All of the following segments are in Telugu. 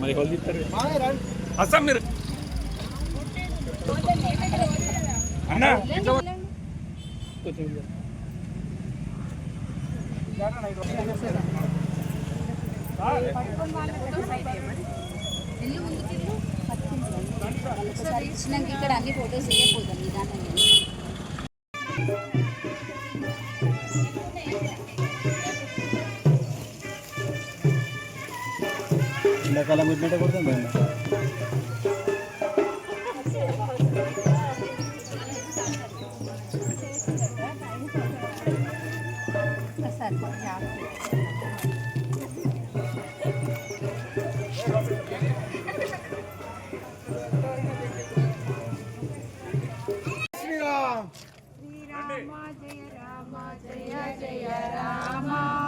మరి వాళ్ళు ఇస్తారు అస్సాం మీరు అన్నా ఇక్కడ అన్ని ఫోటోస్ వేయకపోతాం నిదానంగా. ఎండాకాలం పెట్టినట్టే కొడుతుంది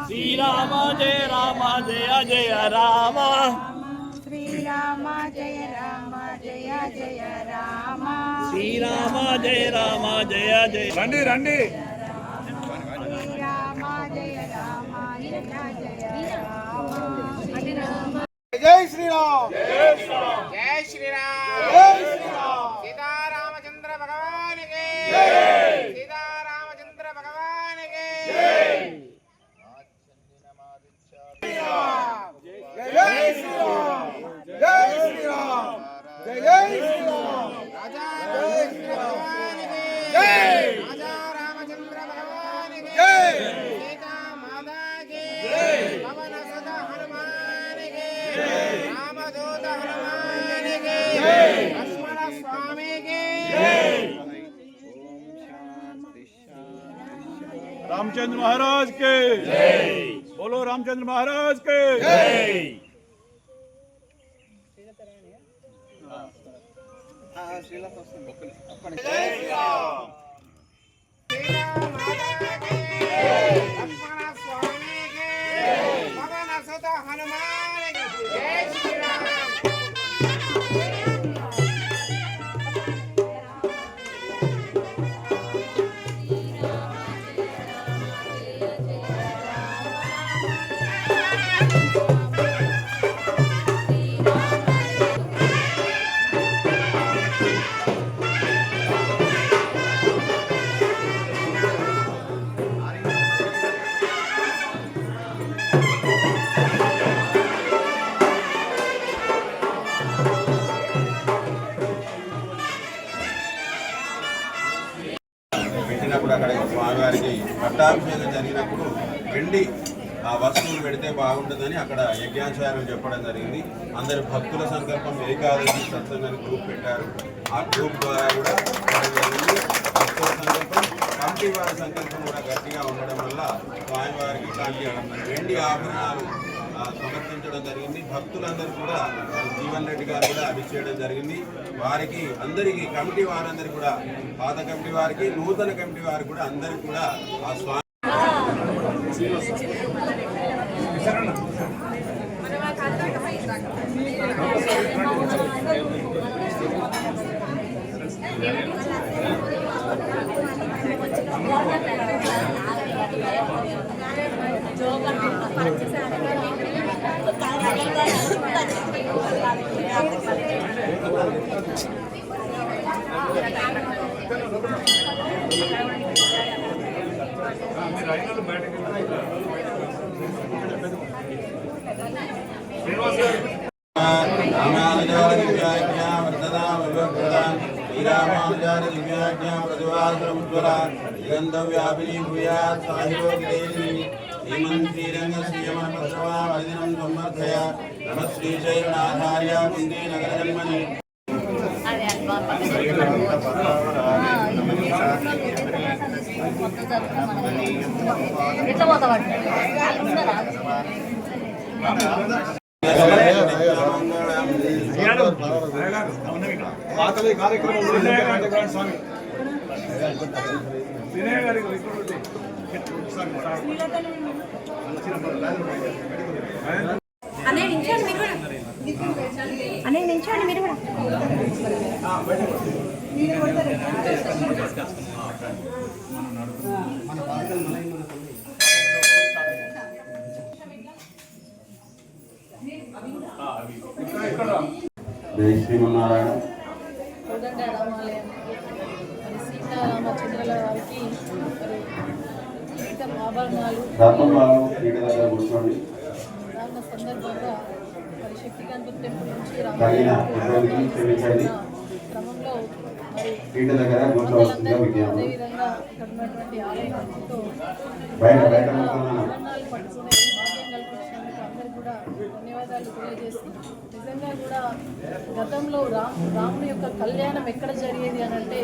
శ్రీరామ జయ రామ జయ జయ రామ శ్రీరామ జయ రామ జయ జయ రామ శ్రీరామ జయ రామ జయ జయ రండి రండి శ్రీరామ జయ రామ జయ జయ రామ జై శ్రీరామ్ జై శ్రీరామ్ జై శ్రీరామ్ సీతారామచంద్ర భగవానికి జై సీతారామచంద్ర భగవానికి జై శ్రీరామ్ జై శ్రీరామ్ జై శ్రీరామ్ రాజా రామచంద్ర భగవానికి జై రాజా రామచంద్ర భగవానికి జై సీతా మాతాకి జై పవన సుత హనుమానికి రామదూత హనుమానికి జై లక్ష్మణ స్వామికి रामचंद्र महाराज के जय बोलो रामचंद्र महाराज के जय సీతా మాతాకి లక్ష్మణ స్వామికి పవన సుత హనుమానికి జై శ్రీరామ్ పెట్టినప్పుడు అక్కడ స్వామివారికి పట్టాభిషేకం జరిగినప్పుడు వెండి ఆ వస్తువులు పెడితే బాగుంటుందని అక్కడ యజ్ఞాచార్యులు చెప్పడం జరిగింది. అందరి భక్తుల సంకల్పం ఏకాదశి సత్సంగాన్ని గ్రూప్ పెట్టారు. ఆ గ్రూప్ ద్వారా కూడా జరిగింది. భక్తుల సంకల్పం కమిటీ వారి సంకల్పం కూడా గట్టిగా ఉండడం వల్ల స్వామివారికి ఇట్లాంటి వెండి ఆభరణాలు సమర్పించడం జరిగింది. భక్తులందరూ కూడా జీవన్ రెడ్డి గారు కూడా అవి చేయడం జరిగింది. వారికి అందరికీ కమిటీ వారందరికీ కూడా పాత కమిటీ వారికి నూతన కమిటీ వారికి కూడా అందరికీ కూడా ఆ స్వామి అనే నించోండి మీరు కూడా. జై శ్రీమన్నారాయణ. కోదండ రామాలయం మరి సీతారామచంద్రుల వారికి మరి కిరీటం ఆభరణాలు రత్నబాబు పీఠ దగ్గర కూర్చోండి. దాన్న సందర్భంగా మరి శక్తికాంత టెంపుల్ నుంచి తగిన ఇబ్బందికి క్షమించండి. క్రమంలో మరి పీఠ దగ్గర కూర్చోవలసిందిగా విజ్ఞాపన. అదేవిధంగా ఇక్కడ ఉన్నటువంటి ఆలయంతో బయట ఆభరణాలు పట్టుకునే భాగ్యం కల్పించినందుకు అందరికీ కూడా ధన్యవాదాలు తెలియజేస్తూ నిజంగా కూడా గతంలో రాముని యొక్క కళ్యాణం ఎక్కడ జరిగేది అని అంటే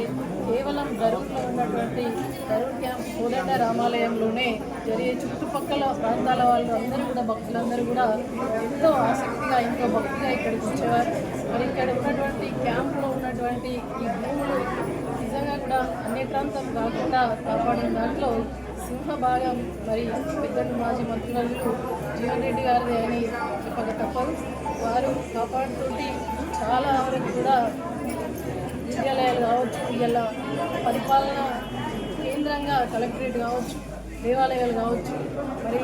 కేవలం గరూర్లో ఉన్నటువంటి గరూర్ క్యాంప్ కోదండ రామాలయంలోనే జరిగే చుట్టుపక్కల ప్రాంతాల వాళ్ళు అందరూ కూడా భక్తులందరూ కూడా ఎంతో ఆసక్తిగా ఎంతో భక్తిగా ఇక్కడికి వచ్చేవారు. మరి ఇక్కడ ఉన్నటువంటి క్యాంపులో ఉన్నటువంటి ఈ భూములు నిజంగా కూడా అన్యక్రాంతం కాకుండా కాపాడిన దాంట్లో సింహభాగం మరి పెద్దలు మాజీ మంత్రులు జీవన్ రెడ్డి గారిది అని చెప్పక తప్పదు. వారు కాపాడుతుంటే చాలా వరకు కూడా విద్యాలయాలు కావచ్చు, ఇలా పరిపాలన కేంద్రంగా కలెక్టరేట్ కావచ్చు, దేవాలయాలు కావచ్చు, మరి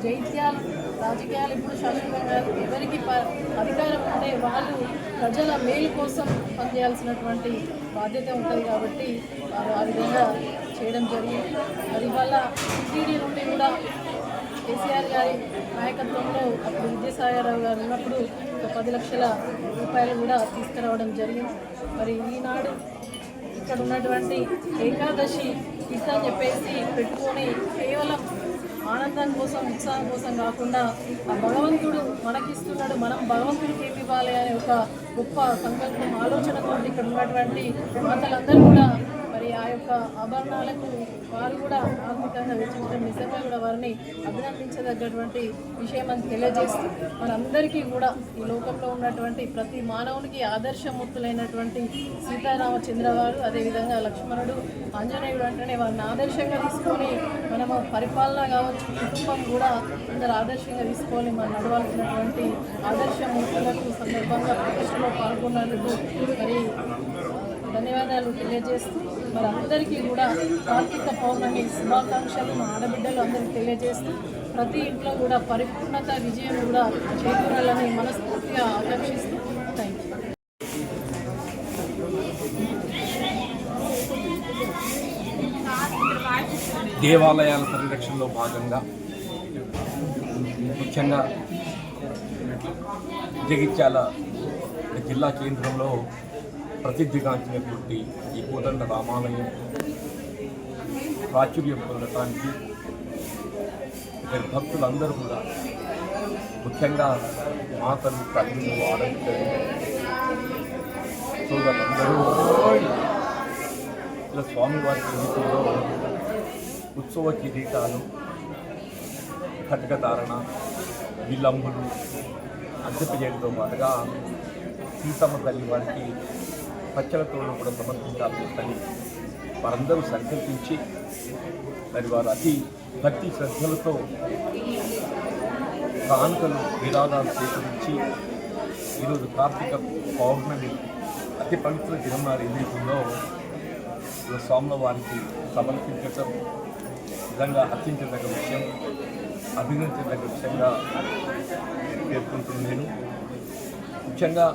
జైత్యాలు రాజకీయాలు ఇప్పుడు శాశ్వతంగా ఎవరికి అధికారం ఉంటే వాళ్ళు ప్రజల మేలు కోసం పనిచేయాల్సినటువంటి బాధ్యత ఉంటుంది కాబట్టి వారు ఆ విధంగా చేయడం జరిగింది. మరి ఇవాళ టీడీ నుండి కూడా కేసీఆర్ గారి నాయకత్వంలో అప్పుడు విద్యాసాగరరావు గారు ఉన్నప్పుడు ఒక 10 లక్షల రూపాయలు కూడా తీసుకురావడం జరిగింది. మరి ఈనాడు ఇక్కడ ఉన్నటువంటి ఏకాదశి కిట్ అని చెప్పేసి పెట్టుకొని కేవలం ఆనందం కోసం ఉత్సాహం కోసం కాకుండా ఆ భగవంతుడు మనకిస్తున్నాడు, మనం భగవంతుడికి ఏమి ఇవ్వాలి అనే ఒక గొప్ప సంకల్పం ఆలోచనతో ఇక్కడ ఉన్నటువంటి మాతలందరూ కూడా మరి ఆ యొక్క ఆభరణాలకు వారు కూడా ఆత్మికంగా వెచ్చించడం నిజంగా కూడా వారిని అభినందించదగ్గటువంటి విషయం అని తెలియజేస్తూ మనందరికీ కూడా ఈ లోకంలో ఉన్నటువంటి ప్రతి మానవునికి ఆదర్శమూర్తులైనటువంటి సీతారామచంద్ర వారు, అదేవిధంగా లక్ష్మణుడు, ఆంజనేయుడు అంటేనే వారిని ఆదర్శంగా తీసుకొని మనము పరిపాలన కావచ్చు, కుటుంబం కూడా అందరు ఆదర్శంగా తీసుకొని మనం నడవాల్సినటువంటి ఆదర్శమూర్తులకు సందర్భంగా ప్రతిష్టలో పాల్గొన్నందుకు మరి ధన్యవాదాలు తెలియజేస్తూ మరి అందరికీ కూడా కార్తీక పౌర్ణమి శుభాకాంక్షలు మా ఆడబిడ్డలు అందరికీ తెలియజేస్తూ ప్రతి ఇంట్లో కూడా పరిపూర్ణత విజయం కూడా చేకూరాలని మనస్ఫూర్తిగా ఆకాంక్షిస్తూ థ్యాంక్ యూ. దేవాలయాల పరిరక్షణలో భాగంగా ముఖ్యంగా జగిత్యాల జిల్లా కేంద్రంలో ప్రసిద్ధిగాంచినటువంటి ఈ కోదండ రామాలయం ప్రాచుర్యం పొందటానికి ఇక్కడ భక్తులందరూ కూడా ముఖ్యంగా మాతలు, తల్లులు, ఆడబిడ్డలు, సోదరులందరూ ఇలా స్వామివారి జీవితంలో ఉత్సవ కిరీటాలు, ఖడ్గధారణ, విలంబులు అంతపజేయడంతో పాటుగా సీతమ్మ తల్లి వారికి పచ్చలతో కూడా సమర్పించాలని వారందరూ సంకల్పించి మరి వారు అతి భక్తి శ్రద్ధలతో కానుకలు విరాళాలు సేకరించి ఈరోజు కార్తీక పౌర్ణమి అతి పవిత్ర దినం ఏదైతుందో స్వాముల వారికి సమర్పించటం నిజంగా హర్షించదగ్గ విషయం, అభినందించదగ్గ విషయంగా పేర్కొంటున్నాను. నేను ముఖ్యంగా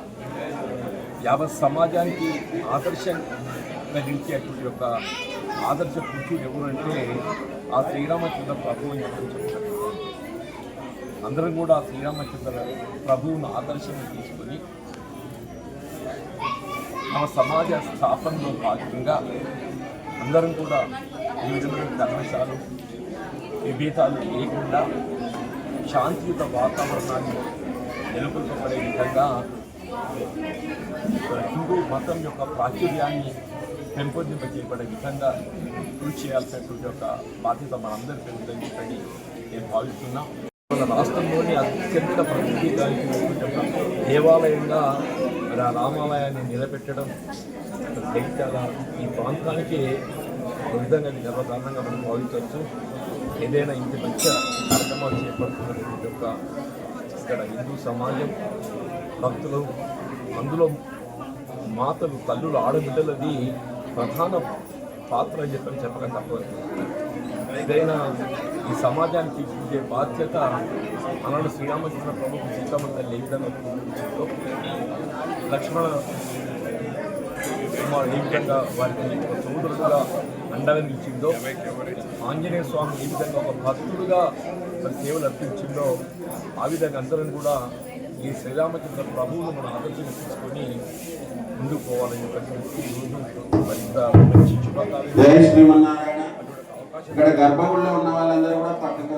యావత్ సమాజానికి ఆదర్శంగా నిలిచేటువంటి యొక్క ఆదర్శ పురుషుడు ఎవరు అంటే ఆ శ్రీరామచంద్ర ప్రభువు అని చెప్తారు. అందరం కూడా ఆ శ్రీరామచంద్ర ప్రభువును ఆదర్శంగా తీసుకొని మన సమాజ స్థాపనలో భాగంగా అందరం కూడా ఈ విధమైన ధర్మశాలు విభేదాలు లేకుండా శాంతియుత వాతావరణాన్ని నెలకొల్పబడే విధంగా హిందూ మతం యొక్క ప్రాచుర్యాన్ని పెంపొందింపజేయబడే విధంగా కృషి చేయాల్సినటువంటి యొక్క బాధ్యత మనందరికీ ఉందని చెప్పి నేను భావిస్తున్నాం. మన రాష్ట్రంలోని అత్యంత ప్రసిద్ధిగాంచినటువంటి ఒక దేవాలయంగా మరి ఆ రామాలయాన్ని నిలబెట్టడం జగిత్యాల ఈ ప్రాంతానికి విధంగా గర్వకారణంగా మనం భావించవచ్చు. ఏదైనా ఇంటి మంచి కార్యక్రమాలు చేపడుతున్నటువంటి యొక్క ఇక్కడ హిందూ సమాజం, భక్తులు, అందులో మాతలు, తల్లులు, ఆడబిడ్డలది ప్రధాన పాత్ర అని చెప్పని చెప్పక తప్పదు. ఏదైనా ఈ సమాజానికి ఇచ్చే బాధ్యత ఆనాడు శ్రీరామచంద్ర ప్రభుకు సీతమ్మ తల్లి ఏ విధంగా పూజించిందో, లక్ష్మణ కుమారుడు ఏ విధంగా వారికి ఒక సోదరుడుగా అండగా నిలిచిందో, ఆంజనేయ స్వామి ఏ విధంగా ఒక భక్తుడుగా మరి సేవలు అర్పించిందో, ఆ విధంగా అందరం కూడా ఈ శ్రీరామచంద్ర ప్రభువును మనం ఆలోచన తీసుకొని ముందుకు పోవాలని చెప్పి ఈరోజు మరింత మంచి శుభాకాంక్షలు. జై శ్రీమన్నారాయణ. ఇక్కడ గర్భగుడిలో ఉన్న వాళ్ళందరూ కూడా పక్కకు